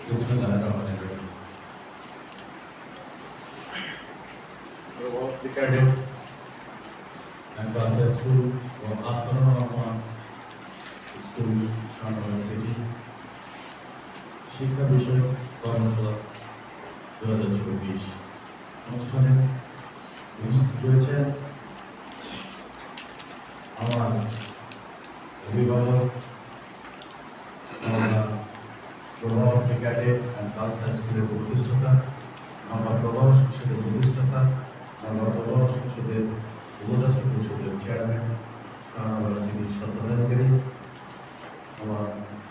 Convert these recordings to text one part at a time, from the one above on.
Bismillahirrahmanirrahim. Provost the cadet and Classes School of Astana School, Shanghai City. শিক্ষা বিষয়ক কর্মশালা 2024 অনুষ্ঠানে উপস্থিত রয়েছেন আমার অভিভাবক, প্রভাব ক্যাডেট অ্যান্ড কালচার স্কুলের প্রতিষ্ঠাতা, আমার প্রভাব সংসদের প্রতিষ্ঠাতা, আমার প্রভাব সংসদের উপদেষ্টা পরিষদের চেয়ারম্যান, আমার সিনিয়র স্বত্বাধিকারী, আমার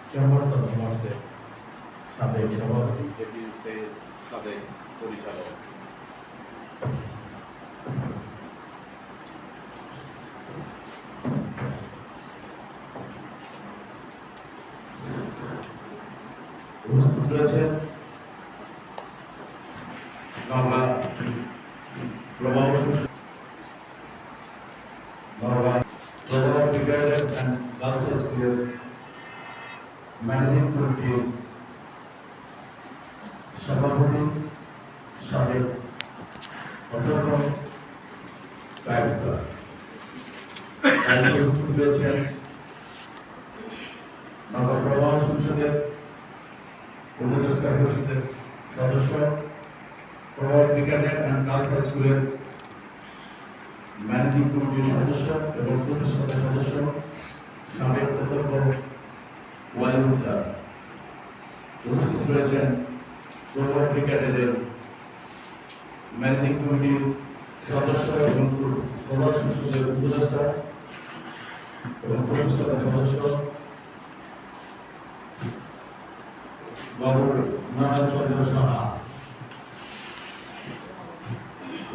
চেম্বার্স অফ কমার্সের সাবেক সভাপতি, সাবেক পরিচালক, উপস্থিত রয়েছেন নওগাঁ প্রভাব ক্যাডেট অ্যান্ড কালচার স্কুলের ম্যানেজিং কমিটির সভাপতি, সাবেক অধ্যাপক উপস্থিত রয়েছেন নগর প্রভাব সংসদের উপদেষ্টা পরিষদের সদস্য, প্রভাব ক্যাডেট অ্যান্ড কালচার স্কুলের ম্যানেজিং কমিটির সদস্য এবং প্রতিষ্ঠাতা সদস্য, সাবেক অধ্যাপক ওয়ালিদ স্যার। উপস্থিত রয়েছেন প্রভাব ক্যাডেটের ম্যানেজিং কমিটির সদস্য এবং প্রভাব সংসদের উপদেষ্টা এবং প্রতিষ্ঠাতা সদস্য বাবু নারায়ণ চন্দ্র সাহা।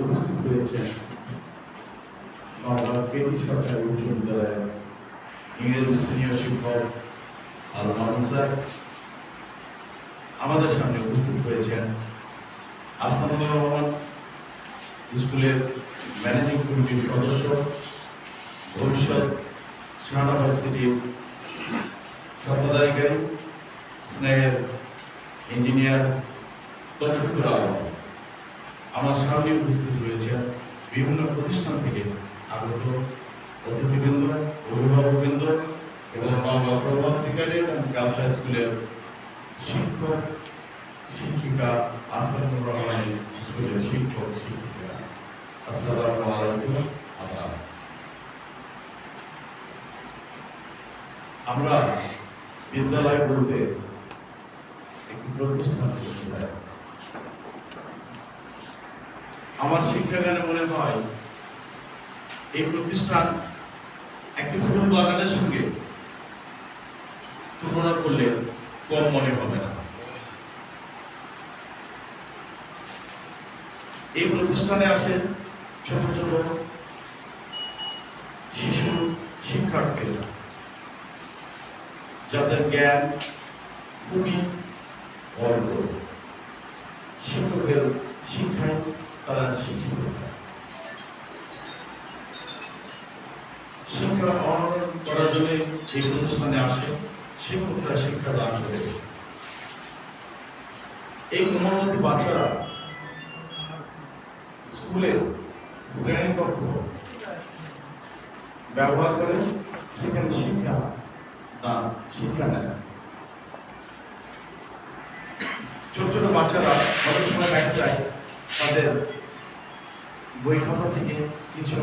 উপস্থিত রয়েছেন নওগাঁ কেন্দ্রীয় সরকারি উচ্চ বিদ্যালয়ের ইংরেজি সিনিয়র শিক্ষক আল মামুন স্যার। আমাদের সামনে উপস্থিত হয়েছেন আস্তানুর রহমান স্কুলের ম্যানেজিং কমিটির সদস্য, ভবিষ্যৎ শাহানা ভার্সিটির স্বত্বাধিকারী, স্নেহের ইঞ্জিনিয়ার তৌফিকুর আলম। আমার সামনে উপস্থিত রয়েছেন বিভিন্ন প্রতিষ্ঠান থেকে আগত অতিথিবৃন্দ, অভিভাবকবৃন্দ এবং নওগাঁ প্রভাব ক্যাডেট অ্যান্ড কালচার স্কুলের শিক্ষক, শিক্ষিকা, আস্তানুর রহমান স্কুলের শিক্ষক, শিক্ষিকা। আসসালামু আলাইকুম। আমরা বিদ্যালয় বলতে একটি প্রতিষ্ঠান। আমার শিক্ষাগানে মনে হয় এই প্রতিষ্ঠান একটি ফুল বাগানের সঙ্গে তুলনা করলে কম মনে হবে না। এই প্রতিষ্ঠানে আসেন ছোট ছোট শিশু শিক্ষার্থীরা, যাদের জ্ঞান খুবই অল্প। শিক্ষকের শিক্ষায় তারা শিক্ষিত, শিক্ষা অর্জন করার জন্য এই প্রতিষ্ঠানে আসে, শিক্ষকরা শিক্ষা দান করে। এই কোমলমতি বাচ্চারা স্কুলে শ্রেণীকক্ষ ব্যবহার করে সেখানে শিক্ষা নেয়। ছোট ছোট বাচ্চারা অনেক সময় দেখা যায় তাদের বই খাতা থেকে কিছু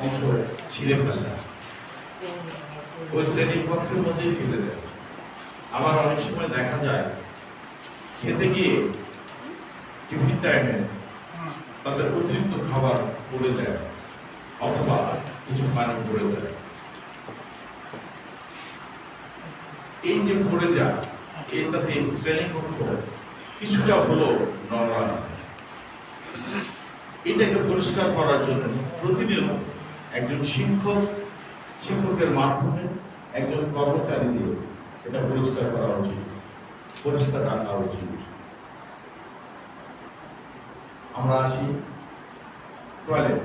অংশ ছিঁড়ে ফেলে, ওই শ্রেণীর কক্ষের মধ্যেই ফেলে দেয়। আবার অনেক সময় দেখা যায় খেতে গিয়ে টিফিন টাইমে তাদের অতিরিক্ত খাবার পড়ে দেয় অথবা কিছু পানি পড়ে দেয়। এই যে পড়ে যায়, এটাতে শ্রেণীকক্ষ কিছুটা হলো নোংরা। এটাকে পরিষ্কার করার জন্য প্রতিদিন একজন শিক্ষকের মাধ্যমে একজন কর্মচারী দিয়ে এটা পরিষ্কার করা উচিত, পরিষ্কার রাখা উচিত। আমরা আসি টয়লেট,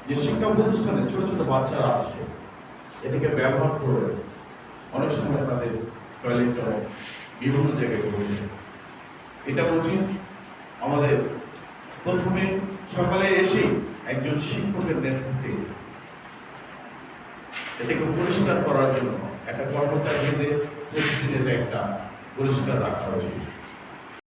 যে শিক্ষা প্রতিষ্ঠানে ছোট ছোট বাচ্চারা আসছে, এটাকে ব্যবহার করে অনেক সময় তাদের টয়লেট বিভিন্ন জায়গায় ঘটেছে। এটা উচিত আমাদের প্রথমে সকালে এসে একজন শিক্ষকের নেতৃত্বে এটাকে পরিষ্কার করার জন্য একটা কর্মচারীদের পরিস্থিতিতে একটা পরিষ্কার রাখা উচিত।